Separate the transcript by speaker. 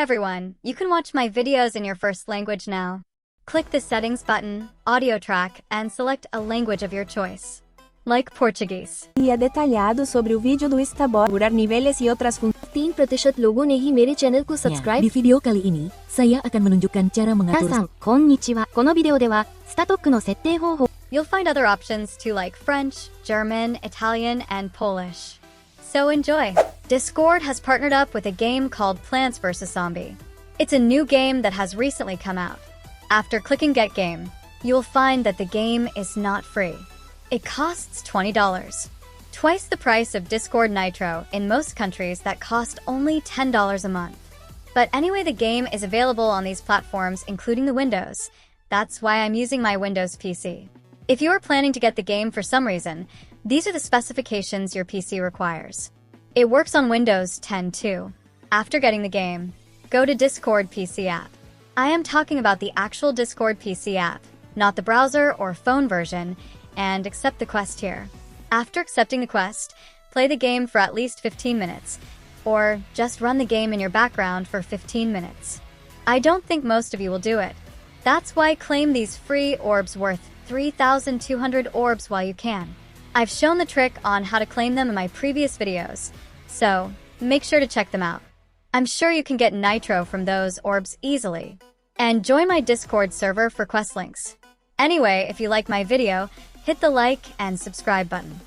Speaker 1: everyone, you can watch my videos in your first language now. Click the settings button, audio track, and select a language of your choice, like Portuguese.
Speaker 2: E é detalhado sobre o vídeo do Starboard, curar niveles e outras funções.
Speaker 3: 3% लोगों ने ही मेरे channel को subscribe.
Speaker 4: Di video kali ini, saya akan menunjukkan cara
Speaker 3: 皆
Speaker 4: mengatur
Speaker 3: さん、こんにちは。このビデオでは、スタトックの設定方法
Speaker 1: You'll find other options too, like French, German, Italian, and Polish. So enjoy! Discord has partnered up with a game called Plants vs. Zombie. It's a new game that has recently come out. After clicking Get Game, you will find that the game is not free. It costs $20. Twice the price of Discord Nitro in most countries that cost only $10 a month. But anyway, the game is available on these platforms, including the Windows. That's why I'm using my Windows PC. If you are planning to get the game for some reason, these are the specifications your PC requires. It works on Windows 10 too. After getting the game, go to Discord PC app. I am talking about the actual Discord PC app, not the browser or phone version, and accept the quest here. After accepting the quest, play the game for at least 15 minutes, or just run the game in your background for 15 minutes. I don't think most of you will do it. That's why claim these free orbs worth 3,200 orbs while you can. I've shown the trick on how to claim them in my previous videos, so make sure to check them out. I'm sure you can get Nitro from those orbs easily. And join my Discord server for quest links. Anyway, if you like my video, hit the like and subscribe button.